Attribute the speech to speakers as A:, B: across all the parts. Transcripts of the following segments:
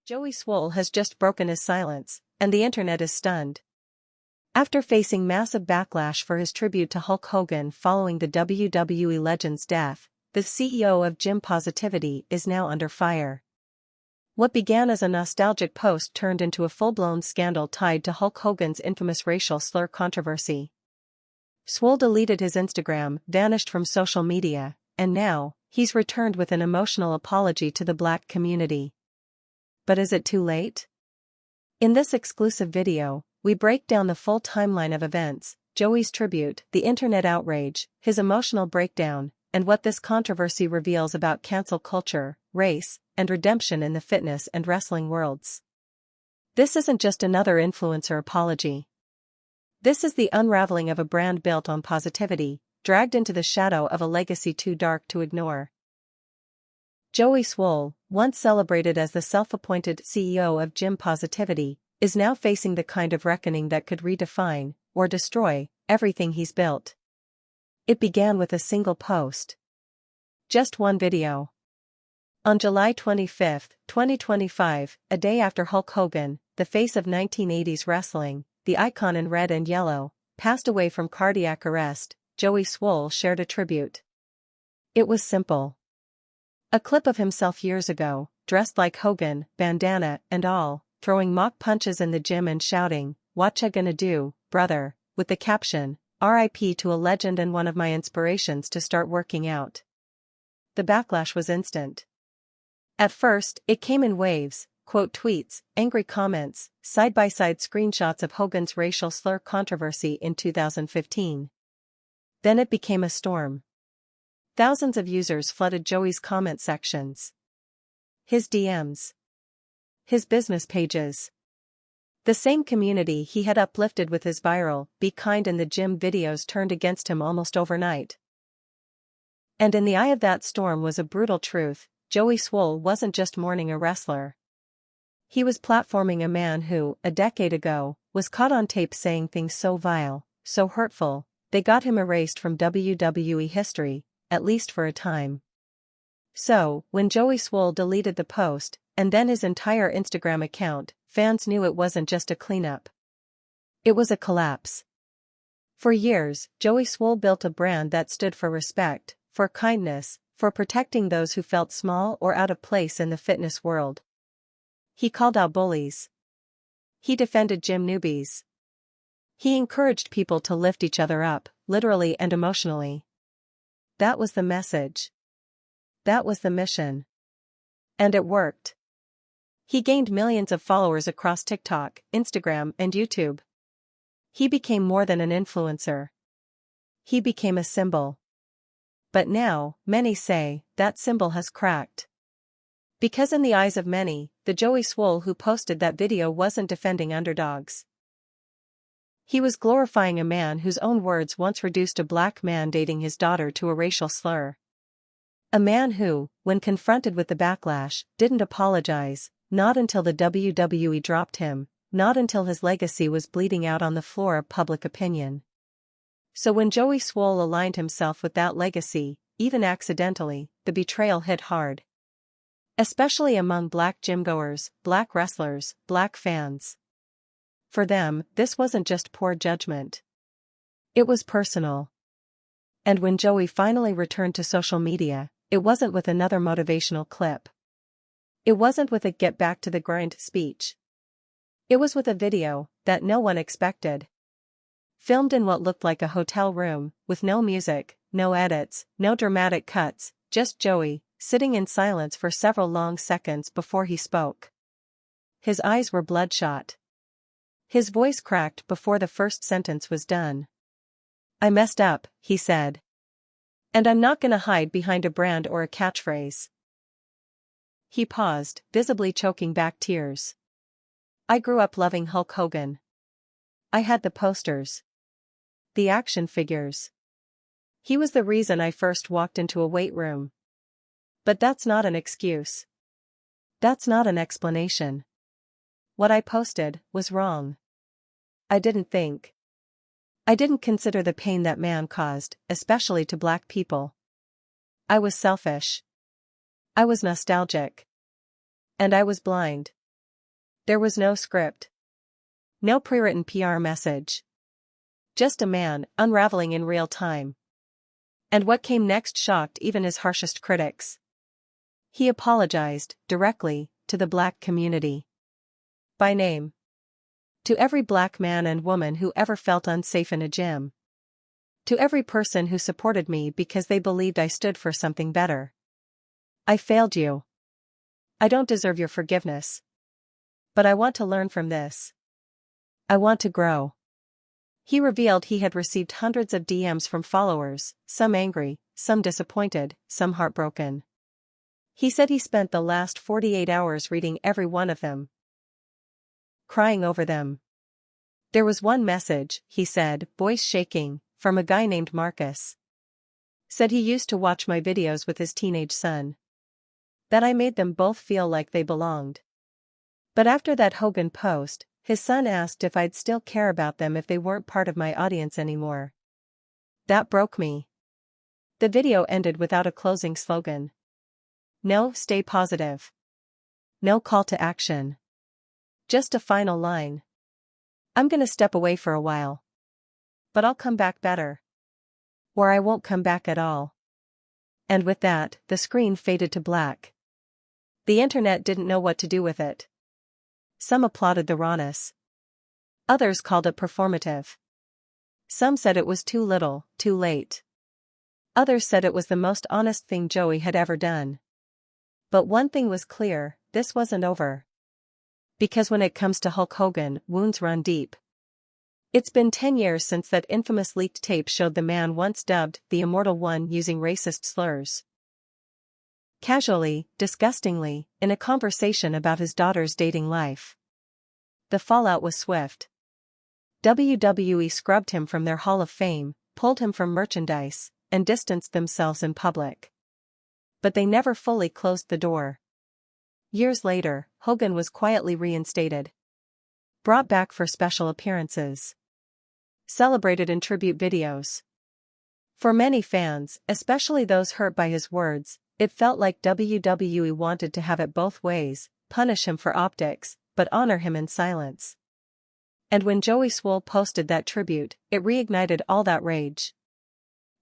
A: Joey Swoll has just broken his silence, and the internet is stunned. After facing massive backlash for his tribute to Hulk Hogan following the WWE legend's death, the CEO of Gym Positivity is now under fire. What began as a nostalgic post turned into a full-blown scandal tied to Hulk Hogan's infamous racial slur controversy. Swoll deleted his Instagram, vanished from social media, and now, he's returned with an emotional apology to the Black community. But is it too late? In this exclusive video, we break down the full timeline of events, Joey's tribute, the internet outrage, his emotional breakdown, and what this controversy reveals about cancel culture, race, and redemption in the fitness and wrestling worlds. This isn't just another influencer apology. This is the unraveling of a brand built on positivity, dragged into the shadow of a legacy too dark to ignore. Joey Swoll, once celebrated as the self-appointed CEO of Gym Positivity, is now facing the kind of reckoning that could redefine, or destroy, everything he's built. It began with a single post. Just one video. On July 25, 2025, a day after Hulk Hogan, the face of 1980s wrestling, the icon in red and yellow, passed away from cardiac arrest, Joey Swoll shared a tribute. It was simple. A clip of himself years ago, dressed like Hogan, bandana and all, throwing mock punches in the gym and shouting, "Whatcha gonna do, brother," with the caption, "RIP to a legend and one of my inspirations to start working out." The backlash was instant. At first, it came in waves, quote tweets, angry comments, side-by-side screenshots of Hogan's racial slur controversy in 2015. Then it became a storm. Thousands of users flooded Joey's comment sections. His DMs. His business pages. The same community he had uplifted with his viral, "Be Kind in the Gym" videos turned against him almost overnight. And in the eye of that storm was a brutal truth: Joey Swoll wasn't just mourning a wrestler. He was platforming a man who, a decade ago, was caught on tape saying things so vile, so hurtful, they got him erased from WWE history, at least for a time. So, when Joey Swoll deleted the post, and then his entire Instagram account, fans knew it wasn't just a cleanup. It was a collapse. For years, Joey Swoll built a brand that stood for respect, for kindness, for protecting those who felt small or out of place in the fitness world. He called out bullies. He defended gym newbies. He encouraged people to lift each other up, literally and emotionally. That was the message. That was the mission. And it worked. He gained millions of followers across TikTok, Instagram, and YouTube. He became more than an influencer. He became a symbol. But now, many say, that symbol has cracked. Because in the eyes of many, the Joey Swoll who posted that video wasn't defending underdogs. He was glorifying a man whose own words once reduced a black man dating his daughter to a racial slur. A man who, when confronted with the backlash, didn't apologize, not until the WWE dropped him, not until his legacy was bleeding out on the floor of public opinion. So when Joey Swoll aligned himself with that legacy, even accidentally, the betrayal hit hard. Especially among black gymgoers, black wrestlers, black fans. For them, this wasn't just poor judgment. It was personal. And when Joey finally returned to social media, it wasn't with another motivational clip. It wasn't with a "get back to the grind" speech. It was with a video that no one expected. Filmed in what looked like a hotel room, with no music, no edits, no dramatic cuts, just Joey, sitting in silence for several long seconds before he spoke. His eyes were bloodshot. His voice cracked before the first sentence was done. "I messed up," he said. "And I'm not gonna hide behind a brand or a catchphrase." He paused, visibly choking back tears. "I grew up loving Hulk Hogan. I had the posters. The action figures. He was the reason I first walked into a weight room. But that's not an excuse. That's not an explanation. What I posted was wrong. I didn't think. I didn't consider the pain that man caused, especially to black people. I was selfish. I was nostalgic. And I was blind. There was no script. No pre-written PR message. Just a man, unraveling in real time. And what came next shocked even his harshest critics. He apologized, directly, to the black community. By name. To every black man and woman who ever felt unsafe in a gym. To every person who supported me because they believed I stood for something better. I failed you. I don't deserve your forgiveness. But I want to learn from this. I want to grow. He revealed he had received hundreds of DMs from followers, some angry, some disappointed, some heartbroken. He said he spent the last 48 hours reading every one of them. Crying over them. There was one message, he said, voice shaking, from a guy named Marcus. Said he used to watch my videos with his teenage son. That I made them both feel like they belonged. But after that Hogan post, his son asked if I'd still care about them if they weren't part of my audience anymore. That broke me. The video ended without a closing slogan. No, stay positive. No call to action. Just a final line. I'm gonna step away for a while. But I'll come back better. Or I won't come back at all. And with that, the screen faded to black. The internet didn't know what to do with it. Some applauded the rawness. Others called it performative. Some said it was too little, too late. Others said it was the most honest thing Joey had ever done. But one thing was clear, this wasn't over. Because when it comes to Hulk Hogan, wounds run deep. It's been 10 years since that infamous leaked tape showed the man once dubbed the Immortal One using racist slurs. Casually, disgustingly, in a conversation about his daughter's dating life. The fallout was swift. WWE scrubbed him from their Hall of Fame, pulled him from merchandise, and distanced themselves in public. But they never fully closed the door. Years later, Hogan was quietly reinstated. Brought back for special appearances. Celebrated in tribute videos. For many fans, especially those hurt by his words, it felt like WWE wanted to have it both ways, punish him for optics, but honor him in silence. And when Joey Swoll posted that tribute, it reignited all that rage.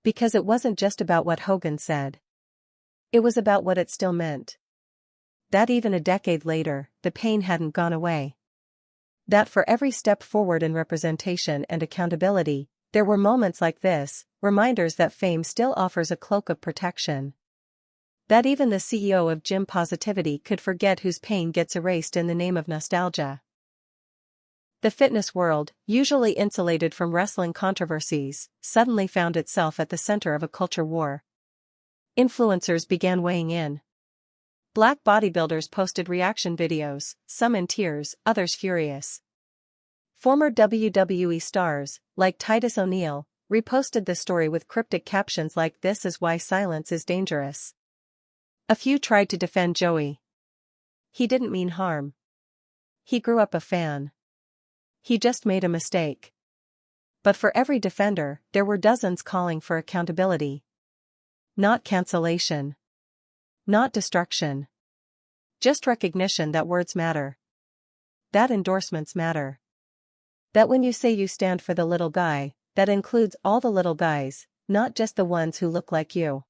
A: Because it wasn't just about what Hogan said. It was about what it still meant. That even a decade later, the pain hadn't gone away. That for every step forward in representation and accountability, there were moments like this, reminders that fame still offers a cloak of protection. That even the CEO of Gym Positivity could forget whose pain gets erased in the name of nostalgia. The fitness world, usually insulated from wrestling controversies, suddenly found itself at the center of a culture war. Influencers began weighing in. Black bodybuilders posted reaction videos, some in tears, others furious. Former WWE stars, like Titus O'Neil, reposted the story with cryptic captions like "This is why silence is dangerous." A few tried to defend Joey. He didn't mean harm. He grew up a fan. He just made a mistake. But for every defender, there were dozens calling for accountability. Not cancellation. Not destruction. Just recognition that words matter. That endorsements matter. That when you say you stand for the little guy, that includes all the little guys, not just the ones who look like you.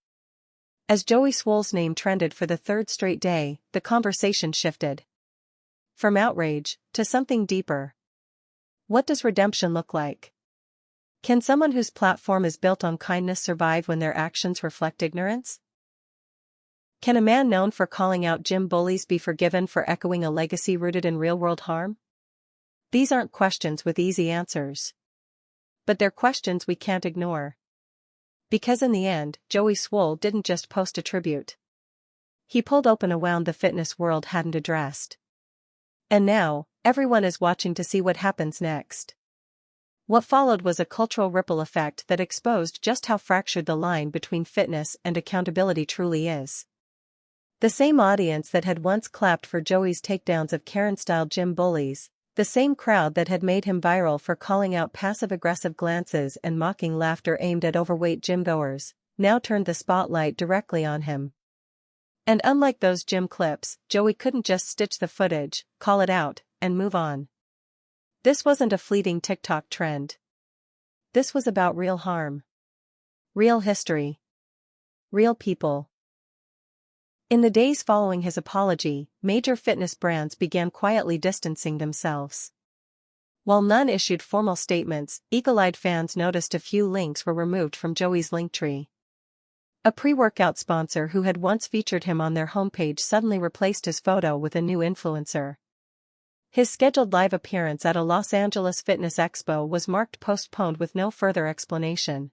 A: As Joey Swoll's name trended for the third straight day, the conversation shifted. From outrage, to something deeper. What does redemption look like? Can someone whose platform is built on kindness survive when their actions reflect ignorance? Can a man known for calling out gym bullies be forgiven for echoing a legacy rooted in real-world harm? These aren't questions with easy answers. But they're questions we can't ignore. Because in the end, Joey Swoll didn't just post a tribute. He pulled open a wound the fitness world hadn't addressed. And now, everyone is watching to see what happens next. What followed was a cultural ripple effect that exposed just how fractured the line between fitness and accountability truly is. The same audience that had once clapped for Joey's takedowns of Karen-style gym bullies, the same crowd that had made him viral for calling out passive-aggressive glances and mocking laughter aimed at overweight gym-goers, now turned the spotlight directly on him. And unlike those gym clips, Joey couldn't just stitch the footage, call it out, and move on. This wasn't a fleeting TikTok trend. This was about real harm. Real history. Real people. In the days following his apology, major fitness brands began quietly distancing themselves. While none issued formal statements, eagle-eyed fans noticed a few links were removed from Joey's Linktree. A pre-workout sponsor who had once featured him on their homepage suddenly replaced his photo with a new influencer. His scheduled live appearance at a Los Angeles Fitness Expo was marked postponed with no further explanation.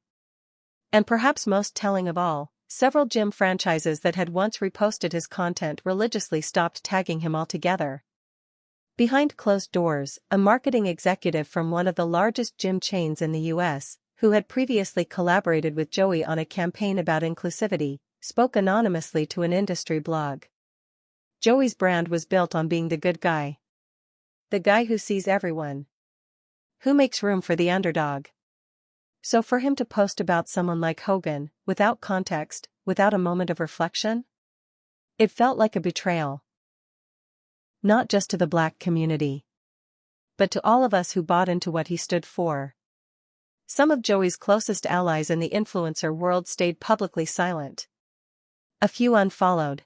A: And perhaps most telling of all, several gym franchises that had once reposted his content religiously stopped tagging him altogether. Behind closed doors, a marketing executive from one of the largest gym chains in the U.S., who had previously collaborated with Joey on a campaign about inclusivity, spoke anonymously to an industry blog. Joey's brand was built on being the good guy. The guy who sees everyone. Who makes room for the underdog. So for him to post about someone like Hogan, without context, without a moment of reflection? It felt like a betrayal. Not just to the Black community, but to all of us who bought into what he stood for. Some of Joey's closest allies in the influencer world stayed publicly silent. A few unfollowed.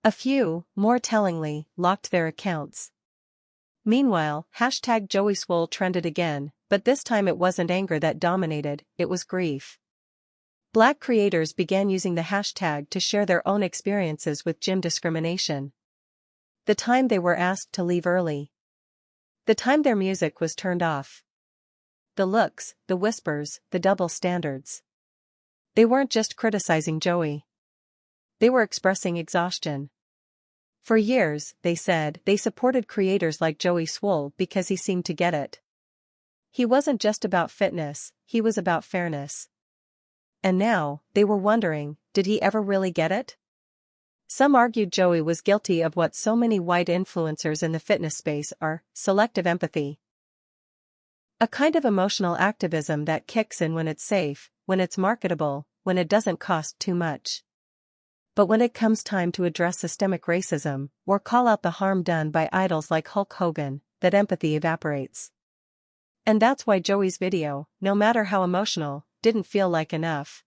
A: A few, more tellingly, locked their accounts. Meanwhile, #Joey Swoll trended again, but this time it wasn't anger that dominated, it was grief. Black creators began using the hashtag to share their own experiences with gym discrimination. The time they were asked to leave early. The time their music was turned off. The looks, the whispers, the double standards. They weren't just criticizing Joey. They were expressing exhaustion. For years, they said, they supported creators like Joey Swoll because he seemed to get it. He wasn't just about fitness, he was about fairness. And now, they were wondering, did he ever really get it? Some argued Joey was guilty of what so many white influencers in the fitness space are, selective empathy. A kind of emotional activism that kicks in when it's safe, when it's marketable, when it doesn't cost too much. But when it comes time to address systemic racism, or call out the harm done by idols like Hulk Hogan, that empathy evaporates. And that's why Joey's video, no matter how emotional, didn't feel like enough.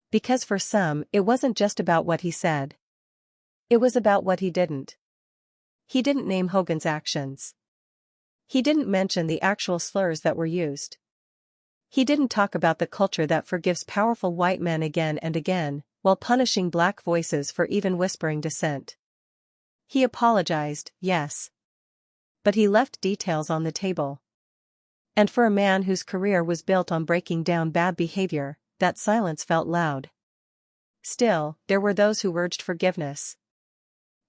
A: Because for some, it wasn't just about what he said. It was about what he didn't. He didn't name Hogan's actions. He didn't mention the actual slurs that were used. He didn't talk about the culture that forgives powerful white men again and again, while punishing Black voices for even whispering dissent. He apologized, yes. But he left details on the table. And for a man whose career was built on breaking down bad behavior, that silence felt loud. Still, there were those who urged forgiveness.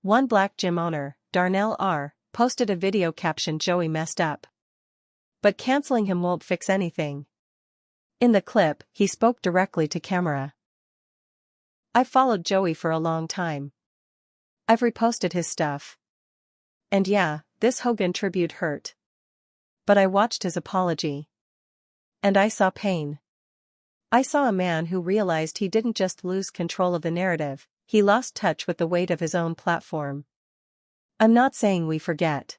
A: One Black gym owner, Darnell R., posted a video caption Joey messed up. But canceling him won't fix anything. In the clip, he spoke directly to camera. I've followed Joey for a long time. I've reposted his stuff. And yeah, this Hogan tribute hurt. But I watched his apology. And I saw pain. I saw a man who realized he didn't just lose control of the narrative, he lost touch with the weight of his own platform. I'm not saying we forget.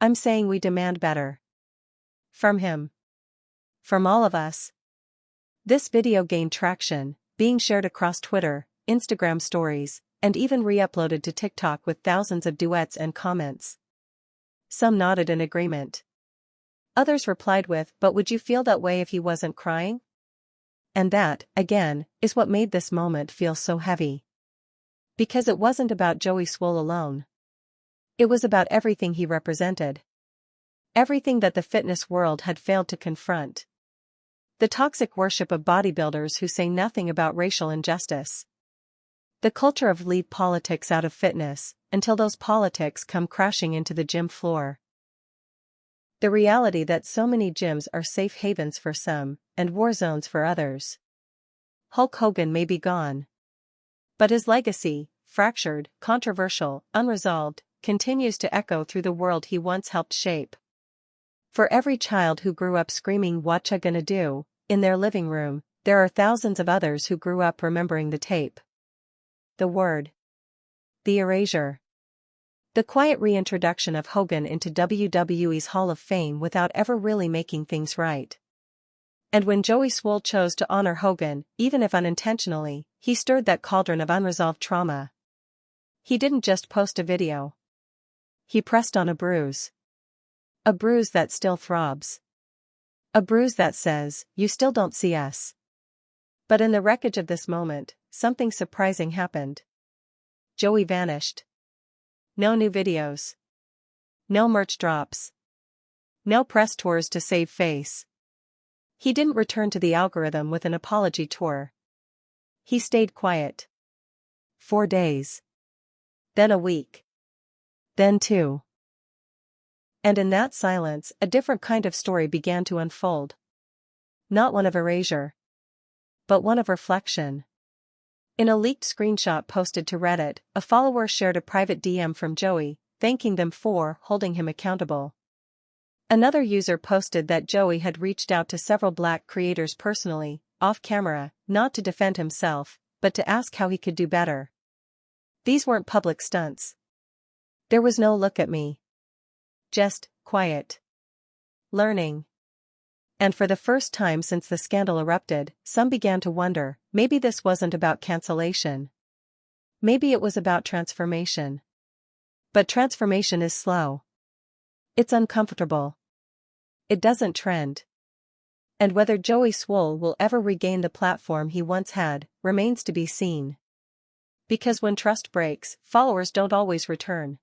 A: I'm saying we demand better. From him. From all of us. This video gained traction, being shared across Twitter, Instagram stories, and even re-uploaded to TikTok with thousands of duets and comments. Some nodded in agreement. Others replied with, "But would you feel that way if he wasn't crying?" And that, again, is what made this moment feel so heavy. Because it wasn't about Joey Swoll alone. It was about everything he represented. Everything that the fitness world had failed to confront. The toxic worship of bodybuilders who say nothing about racial injustice. The culture of leave politics out of fitness, until those politics come crashing into the gym floor. The reality that so many gyms are safe havens for some, and war zones for others. Hulk Hogan may be gone. But his legacy, fractured, controversial, unresolved, continues to echo through the world he once helped shape. For every child who grew up screaming "Whatcha gonna do?" in their living room, there are thousands of others who grew up remembering the tape. The word. The erasure. The quiet reintroduction of Hogan into WWE's Hall of Fame without ever really making things right. And when Joey Swoll chose to honor Hogan, even if unintentionally, he stirred that cauldron of unresolved trauma. He didn't just post a video. He pressed on a bruise. A bruise that still throbs. A bruise that says, "You still don't see us." But in the wreckage of this moment, something surprising happened. Joey vanished. No new videos. No merch drops. No press tours to save face. He didn't return to the algorithm with an apology tour. He stayed quiet. 4 days. Then a week. Then 2. And in that silence, a different kind of story began to unfold. Not one of erasure, but one of reflection. In a leaked screenshot posted to Reddit, a follower shared a private DM from Joey, thanking them for holding him accountable. Another user posted that Joey had reached out to several Black creators personally, off camera, not to defend himself, but to ask how he could do better. These weren't public stunts. There was no "look at me." Just quiet. Learning. And for the first time since the scandal erupted, some began to wonder, maybe this wasn't about cancellation. Maybe it was about transformation. But transformation is slow. It's uncomfortable. It doesn't trend. And whether Joey Swoll will ever regain the platform he once had, remains to be seen. Because when trust breaks, followers don't always return.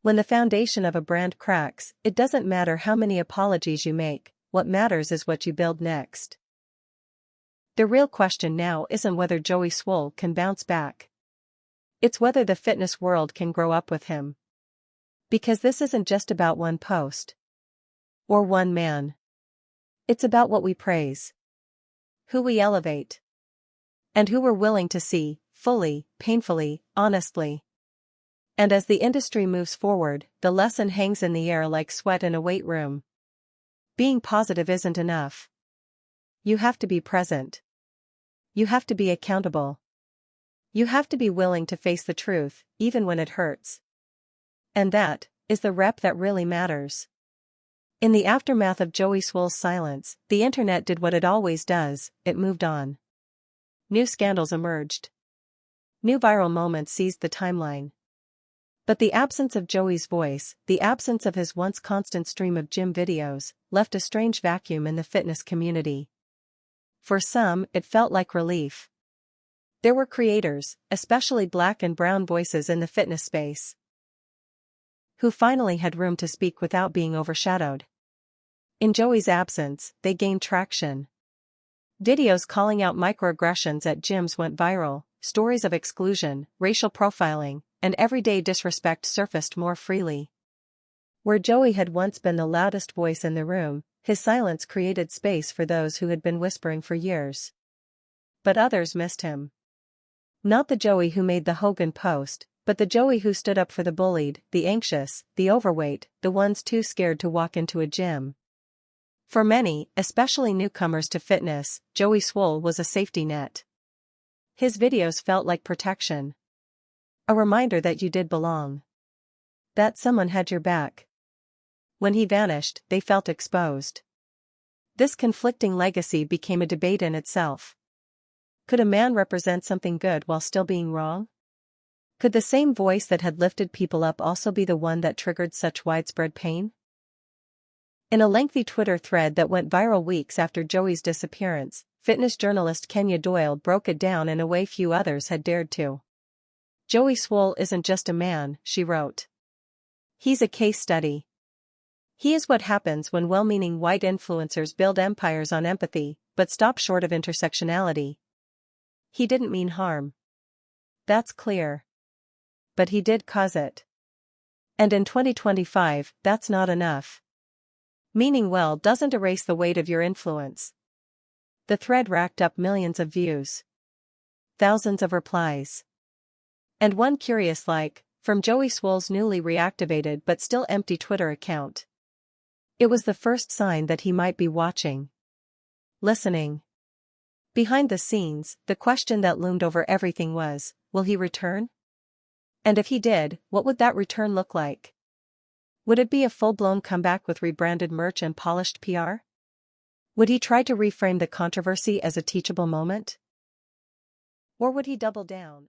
A: When the foundation of a brand cracks, it doesn't matter how many apologies you make, what matters is what you build next. The real question now isn't whether Joey Swoll can bounce back. It's whether the fitness world can grow up with him. Because this isn't just about one post. Or one man. It's about what we praise. Who we elevate. And who we're willing to see, fully, painfully, honestly. And as the industry moves forward, the lesson hangs in the air like sweat in a weight room. Being positive isn't enough. You have to be present. You have to be accountable. You have to be willing to face the truth, even when it hurts. And that is the rep that really matters. In the aftermath of Joey Swoll's silence, the internet did what it always does, it moved on. New scandals emerged. New viral moments seized the timeline. But the absence of Joey's voice, the absence of his once constant stream of gym videos, left a strange vacuum in the fitness community. For some, it felt like relief. There were creators, especially Black and brown voices in the fitness space, who finally had room to speak without being overshadowed. In Joey's absence, they gained traction. Videos calling out microaggressions at gyms went viral, stories of exclusion, racial profiling, and everyday disrespect surfaced more freely. Where Joey had once been the loudest voice in the room, his silence created space for those who had been whispering for years. But others missed him. Not the Joey who made the Hogan post, but the Joey who stood up for the bullied, the anxious, the overweight, the ones too scared to walk into a gym. For many, especially newcomers to fitness, Joey Swoll was a safety net. His videos felt like protection. A reminder that you did belong. That someone had your back. When he vanished, they felt exposed. This conflicting legacy became a debate in itself. Could a man represent something good while still being wrong? Could the same voice that had lifted people up also be the one that triggered such widespread pain? In a lengthy Twitter thread that went viral weeks after Joey's disappearance, fitness journalist Kenya Doyle broke it down in a way few others had dared to. Joey Swoll isn't just a man, she wrote. He's a case study. He is what happens when well-meaning white influencers build empires on empathy, but stop short of intersectionality. He didn't mean harm. That's clear. But he did cause it. And in 2025, that's not enough. Meaning well doesn't erase the weight of your influence. The thread racked up millions of views. Thousands of replies. And one curious like, from Joey Swoll's newly reactivated but still empty Twitter account. It was the first sign that he might be watching. Listening. Behind the scenes, the question that loomed over everything was, will he return? And if he did, what would that return look like? Would it be a full-blown comeback with rebranded merch and polished PR? Would he try to reframe the controversy as a teachable moment? Or would he double down?